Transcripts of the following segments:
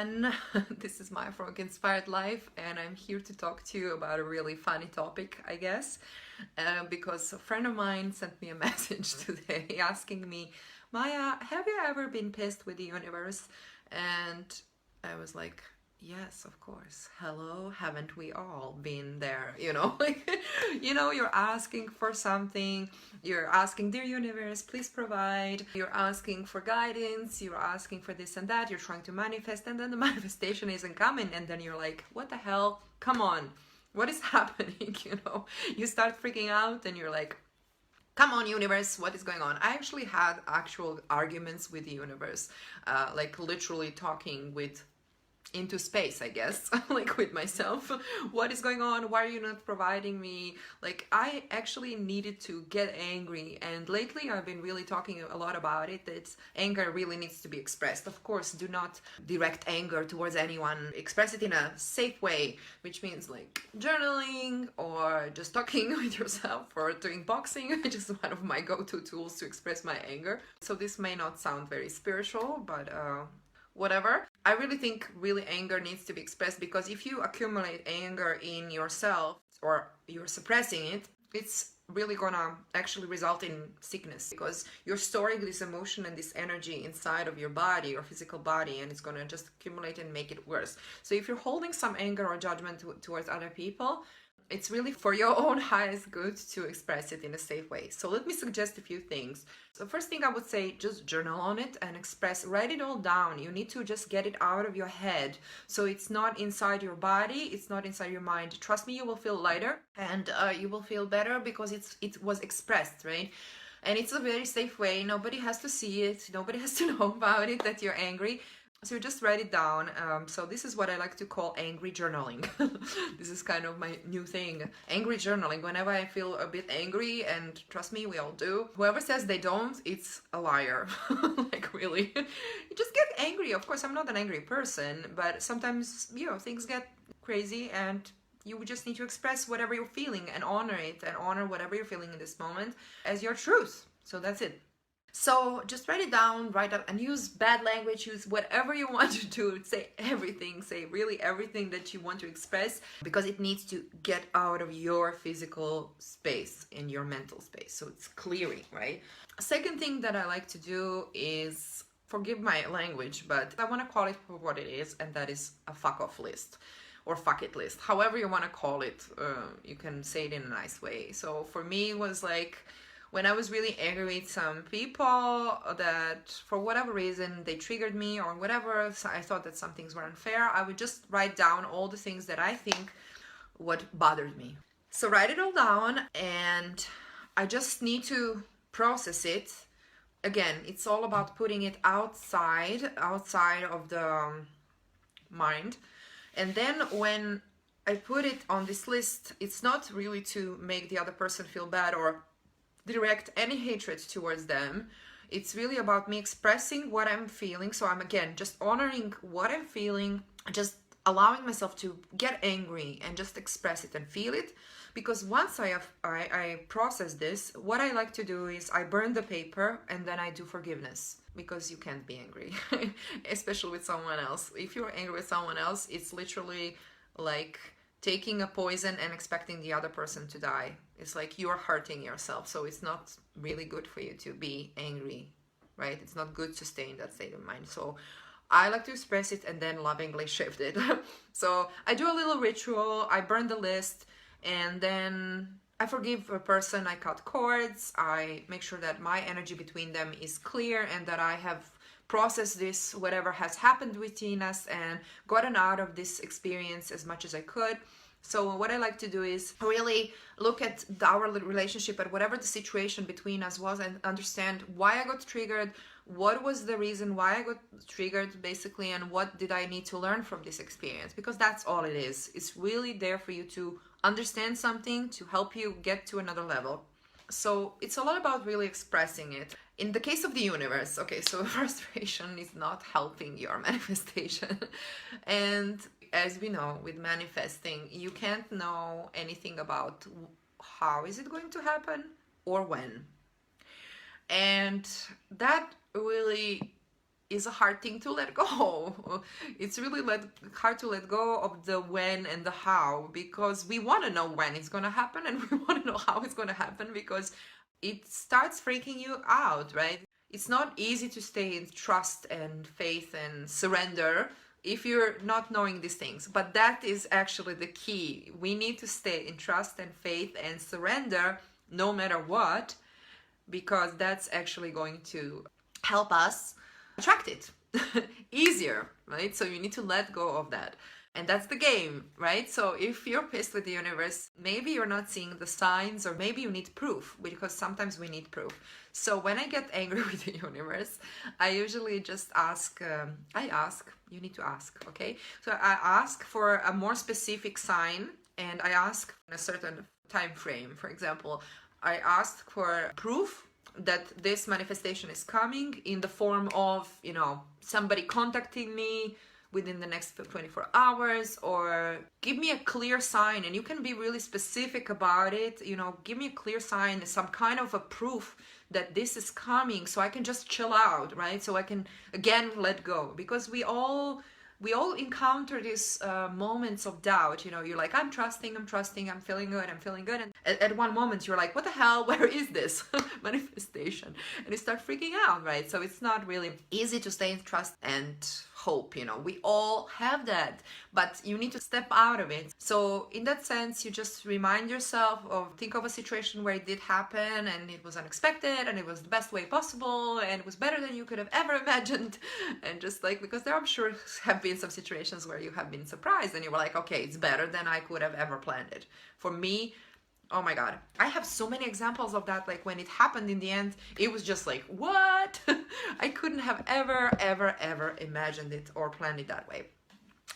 everyone. This is Maya from Inspired Life, and I'm here to talk to you about a really funny topic, I guess, because a friend of mine sent me a message today asking me, Maya, have you ever been pissed with the universe? And I was like, yes, of course. Hello, haven't we all been there? Like, you're asking for something, you're asking, dear universe, please provide. You're asking for guidance, you're asking for this and that, you're trying to manifest, and then the manifestation isn't coming, and then you're like, what the hell? Come on, what is happening? You start freaking out, and you're like, come on universe, what is going on? I actually had actual arguments with the universe, like literally talking with into space, I guess, like with myself. What is going on? Why are you not providing me? Like, I actually needed to get angry, and lately I've been really talking a lot about it, that anger really needs to be expressed. Of course, do not direct anger towards anyone. Express it in a safe way, which means like journaling or just talking with yourself or doing boxing, which is one of my go-to tools to express my anger. So this may not sound very spiritual, but whatever. I really think anger needs to be expressed, because if you accumulate anger in yourself or you're suppressing it, it's really gonna actually result in sickness, because you're storing this emotion and this energy inside of your body, your physical body, and it's gonna just accumulate and make it worse. So if you're holding some anger or judgment towards other people, it's really for your own highest good to express it in a safe way. So let me suggest a few things. So first thing I would say, just journal on it and write it all down. You need to just get it out of your head. So it's not inside your body, it's not inside your mind. Trust me, you will feel lighter, and you will feel better because it was expressed, right? And it's a very safe way. Nobody has to see it. Nobody has to know about it, that you're angry. So you just write it down. So this is what I like to call angry journaling. This is kind of my new thing. Angry journaling. Whenever I feel a bit angry, and trust me, we all do. Whoever says they don't, it's a liar. Like, really. You just get angry. Of course, I'm not an angry person, but sometimes, things get crazy, and you just need to express whatever you're feeling and honor it, and honor whatever you're feeling in this moment as your truth. So that's it. So just write it down, and use bad language, use whatever you want to do, say everything, say really everything that you want to express, because it needs to get out of your physical space, in your mental space. So it's clearing, right? Second thing that I like to do is, forgive my language, but I want to call it for what it is, and that is a fuck off list. Or fuck it list, however you want to call it. You can say it in a nice way. So for me, it was like, when I was really angry with some people that for whatever reason they triggered me or whatever, so I thought that some things were unfair, I would just write down all the things that I think what bothered me. So write it all down, and I just need to process it. Again, it's all about putting it outside of the mind. And then when I put it on this list, it's not really to make the other person feel bad or direct any hatred towards them. It's really about me expressing what I'm feeling. So I'm, again, just honoring what I'm feeling, just allowing myself to get angry and just express it and feel it. Because once I process this, what I like to do is I burn the paper, and then I do forgiveness, because you can't be angry, especially with someone else. If you're angry with someone else, it's literally like taking a poison and expecting the other person to die. It's like you're hurting yourself. So it's not really good for you to be angry, right? It's not good to stay in that state of mind. So I like to express it and then lovingly shift it. So I do a little ritual, I burn the list, and then I forgive a person, I cut cords, I make sure that my energy between them is clear, and that I have process this, whatever has happened between us, and gotten out of this experience as much as I could. So what I like to do is really look at our relationship, at whatever the situation between us was, and understand why I got triggered, what was the reason why I got triggered, basically, and what did I need to learn from this experience, because that's all it is. It's really there for you to understand something, to help you get to another level. So it's a lot about really expressing it. In the case of the universe, okay, so frustration is not helping your manifestation. And as we know, with manifesting, you can't know anything about how is it going to happen or when. And that really is a hard thing to let go. It's really hard to let go of the when and the how, because we want to know when it's going to happen and we want to know how it's going to happen, because it starts freaking you out, right? It's not easy to stay in trust and faith and surrender if you're not knowing these things. But that is actually the key. We need to stay in trust and faith and surrender no matter what, because that's actually going to help us attract it easier, right? So you need to let go of that. And that's the game, right? So if you're pissed with the universe, maybe you're not seeing the signs, or maybe you need proof, because sometimes we need proof. So when I get angry with the universe, I usually just ask, you need to ask, okay? So I ask for a more specific sign, and I ask in a certain time frame. For example, I asked for proof that this manifestation is coming in the form of, somebody contacting me within the next 24 hours, or give me a clear sign. And you can be really specific about it, give me a clear sign, some kind of a proof that this is coming, so I can just chill out, right? So I can again let go, because we all encounter these moments of doubt. You're like, I'm trusting, I'm feeling good, and at one moment you're like, what the hell, where is this manifestation? And you start freaking out, right? So it's not really easy to stay in trust and hope. We all have that, but you need to step out of it. So in that sense, you just remind yourself think of a situation where it did happen and it was unexpected and it was the best way possible and it was better than you could have ever imagined. And just like, because there, I'm sure, have been some situations where you have been surprised and you were like, okay, it's better than I could have ever planned it. For me, oh my God, I have so many examples of that. Like when it happened in the end, it was just like, what? I couldn't have ever imagined it or planned it that way.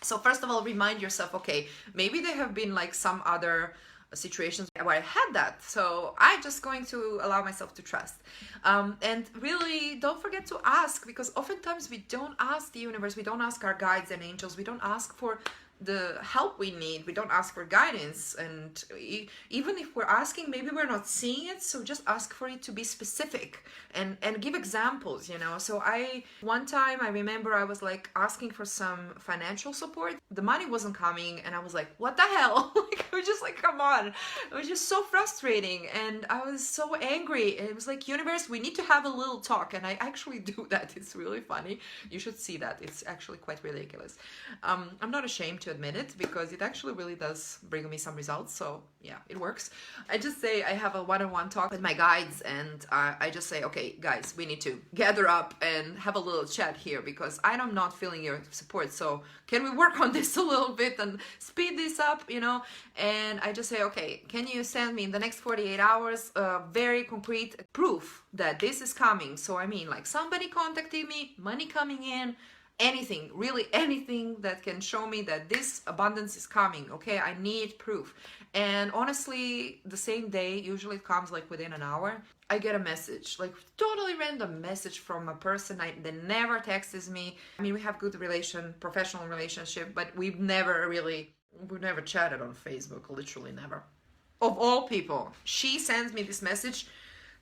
So first of all, remind yourself, okay, maybe there have been like some other situations where I had that. So I'm just going to allow myself to trust. And really don't forget to ask, because oftentimes we don't ask the universe, we don't ask our guides and angels, we don't ask for the help we need, we don't ask for guidance. And even if we're asking, maybe we're not seeing it. So just ask for it to be specific and give examples, So one time I remember I was like asking for some financial support. The money wasn't coming and I was like, what the hell? I was just like, come on. It was just so frustrating and I was so angry. It was like, universe, we need to have a little talk. And I actually do that. It's really funny. You should see that. It's actually quite ridiculous. I'm not ashamed to admit it, because it actually really does bring me some results. So yeah, it works. I just say I have a one-on-one talk with my guides, and I just say, okay guys, we need to gather up and have a little chat here, because I'm not feeling your support. So can we work on this a little bit and speed this up, And I just say, okay, can you send me in the next 48 hours very concrete proof that this is coming? So I mean, like somebody contacting me, money coming in, anything, really anything that can show me that this abundance is coming. Okay, I need proof. And honestly, the same day, usually it comes like within an hour, I get a message, like totally random message from a person that never texts me. I mean, we have good professional relationship, but we've never chatted on Facebook, literally never. Of all people, she sends me this message.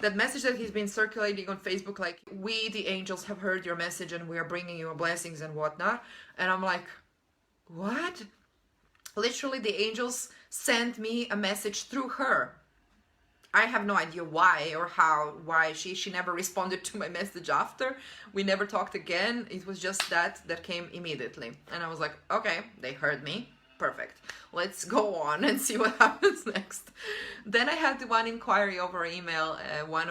That message that he's been circulating on Facebook, like, we, the angels, have heard your message and we are bringing you blessings and whatnot. And I'm like, what? Literally, the angels sent me a message through her. I have no idea why or why she never responded to my message after. We never talked again. It was just that came immediately. And I was like, okay, they heard me. Perfect. Let's go on and see what happens next. Then I had one inquiry over email. One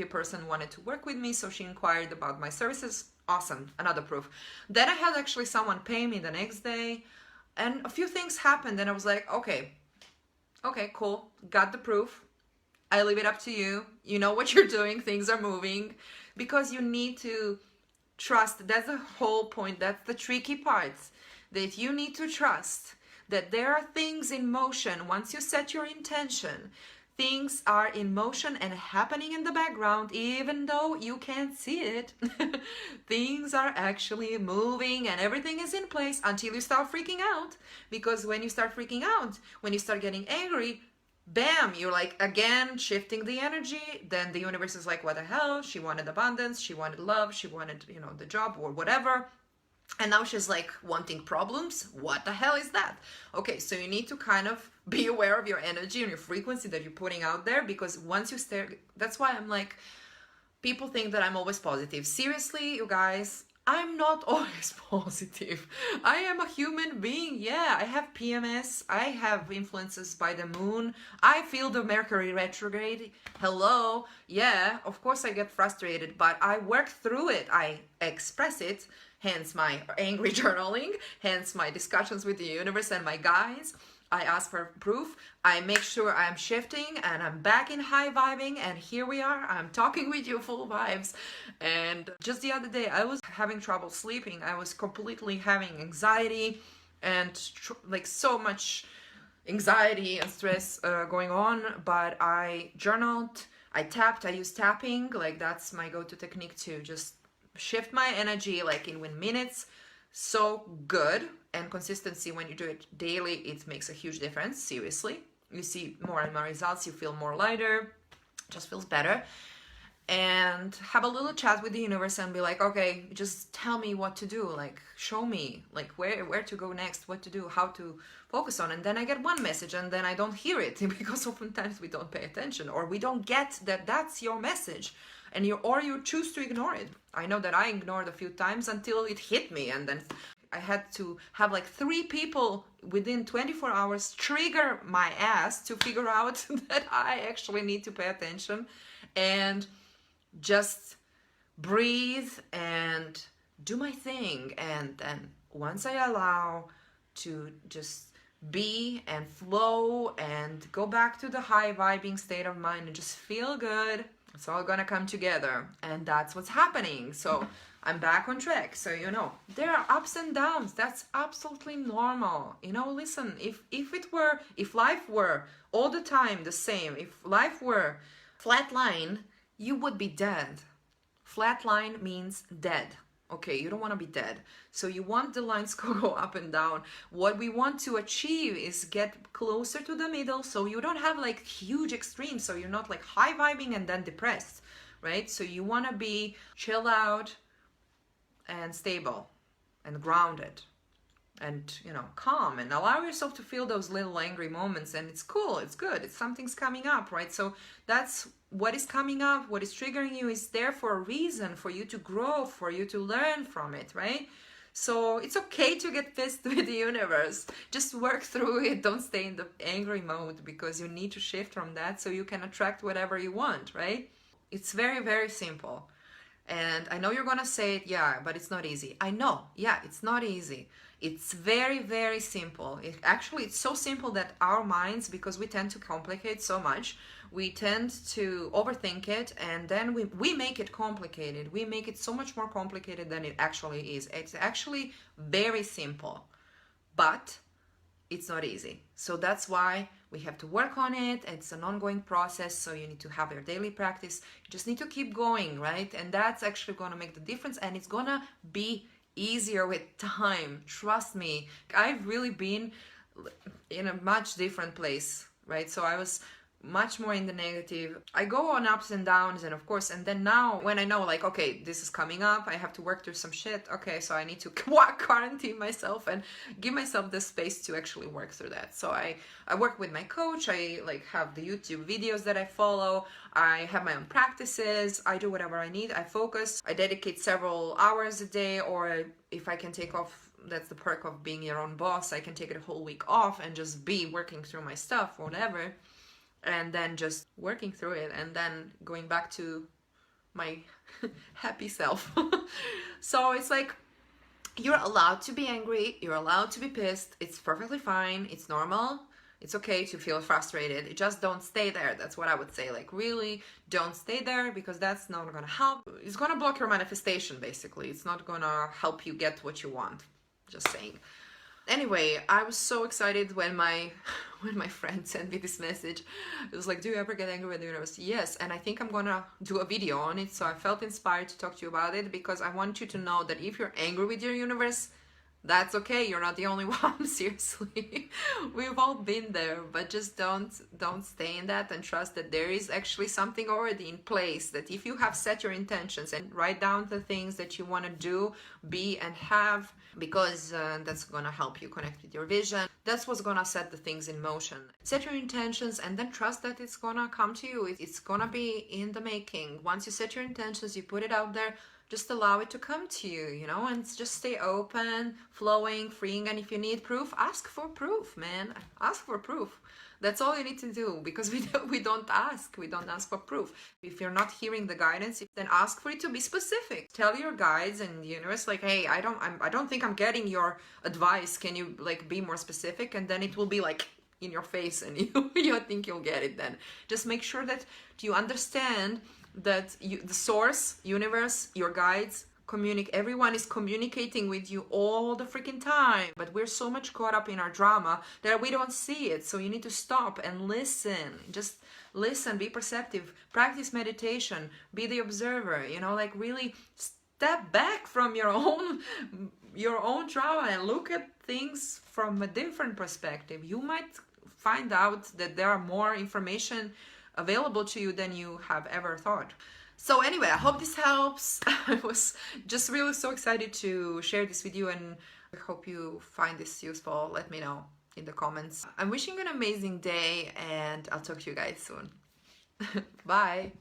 person wanted to work with me, so she inquired about my services. Awesome, another proof. Then I had actually someone pay me the next day, and a few things happened, and I was like, okay, cool, got the proof. I leave it up to you. You know what you're doing. Things are moving, because you need to trust. That's the whole point. That's the tricky part. That you need to trust that there are things in motion. Once you set your intention, things are in motion and happening in the background, even though you can't see it. Things are actually moving and everything is in place until you start freaking out. Because when you start freaking out, when you start getting angry, bam, you're like again shifting the energy. Then the universe is like, what the hell? She wanted abundance, she wanted love, she wanted, you know, the job or whatever. And now she's like wanting problems. What the hell is that? Okay, so you need to kind of be aware of your energy and your frequency that you're putting out there, because once you stare, that's why I'm like, people think that I'm always positive. Seriously, you guys, I'm not always positive. I am a human being. Yeah, I have PMS. I have influences by the moon. I feel the Mercury retrograde. Hello. Yeah, of course I get frustrated, but I work through it. I express it. Hence my angry journaling. Hence my discussions with the universe and my guides. I ask for proof. I make sure I'm shifting and I'm back in high vibing, and here we are. I'm talking with you full vibes. And just the other day I was having trouble sleeping. I was completely having anxiety and like so much anxiety and stress going on, but I journaled, I tapped, I use tapping, like that's my go-to technique to just shift my energy like in 1 minutes. So good. And consistency, when you do it daily, it makes a huge difference. Seriously, you see more and more results, you feel more lighter, just feels better. And have a little chat with the universe and be like, okay, just tell me what to do, like show me like where to go next, what to do, how to focus on. And then I get one message and then I don't hear it because oftentimes we don't pay attention, or we don't get that that's your message, and you choose to ignore it. I know that I ignored a few times until it hit me, and then I had to have like 3 people within 24 hours trigger my ass to figure out that I actually need to pay attention and just breathe and do my thing. And then once I allow to just be and flow and go back to the high vibing state of mind and just feel good, it's all gonna come together. And that's what's happening. So I'm back on track. So, you know, there are ups and downs. That's absolutely normal. You know, listen, if life were all the time the same, if life were flat line, you would be dead. Flat line means dead. Okay, you don't want to be dead. So you want the lines to go up and down. What we want to achieve is get closer to the middle, so you don't have like huge extremes, so you're not like high vibing and then depressed, right? So you want to be chill out and stable and grounded and, you know, calm, and allow yourself to feel those little angry moments. And it's cool, it's good, it's something's coming up, right? So that's what is coming up, what is triggering you is there for a reason, for you to grow, for you to learn from it, right? So it's okay to get pissed with the universe. Just work through it. Don't stay in the angry mode, because you need to shift from that so you can attract whatever you want, right? It's very, very simple. And I know you're gonna say it, yeah, but it's not easy. I know, yeah, it's not easy. It's very, very simple. It's so simple that our minds, because we tend to complicate so much, we tend to overthink it, and then we make it complicated. We make it so much more complicated than it actually is. It's actually very simple, but it's not easy. So that's why we have to work on it. It's an ongoing process, so you need to have your daily practice. You just need to keep going, right? And that's actually going to make the difference, and it's going to be easier with time. Trust me. I've really been in a much different place, right? So I was much more in the negative. I go on ups and downs, and of course, and then now when I know like, okay, this is coming up, I have to work through some shit. Okay, so I need to quarantine myself and give myself the space to actually work through that. So I work with my coach. I like have the YouTube videos that I follow. I have my own practices. I do whatever I need. I focus. I dedicate several hours a day, or if I can take off, that's the perk of being your own boss, I can take it a whole week off and just be working through my stuff or whatever, and then just working through it and then going back to my happy self. So it's like, you're allowed to be angry, you're allowed to be pissed, it's perfectly fine, it's normal, it's okay to feel frustrated. Just don't stay there. That's what I would say. Like, really don't stay there, because that's not gonna help. It's gonna block your manifestation, basically. It's not gonna help you get what you want. Just saying. Anyway, I was so excited when my friend sent me this message. It was like, do you ever get angry with the universe? Yes, and I think I'm gonna do a video on it. So I felt inspired to talk to you about it, because I want you to know that if you're angry with your universe, That's okay, you're not the only one. Seriously, we've all been there, but just don't stay in that, and trust that there is actually something already in place, that if you have set your intentions and write down the things that you want to do, be, and have, because that's gonna help you connect with your vision. That's what's gonna set the things in motion. Set your intentions and then trust that it's gonna come to you. It's gonna be in the making. Once you set your intentions, you put it out there, just allow it to come to you, you know, and just stay open, flowing, freeing. And if you need proof, ask for proof, man. Ask for proof. That's all you need to do, because we don't ask for proof. If you're not hearing the guidance, then ask for it to be specific. Tell your guides and the universe, like, hey, I don't think I'm getting your advice. Can you like be more specific? And then it will be like in your face, and you think you'll get it. Then just make sure that you understand that the source, universe, your guides, everyone is communicating with you all the freaking time, but we're so much caught up in our drama that we don't see it. So you need to stop and listen. Just listen, be perceptive, practice meditation, be the observer, you know, like really step back from your own drama and look at things from a different perspective. You might find out that there are more information available to you than you have ever thought. So anyway, I hope this helps. I was just really so excited to share this with you, and I hope you find this useful. Let me know in the comments. I'm wishing you an amazing day, and I'll talk to you guys soon. Bye.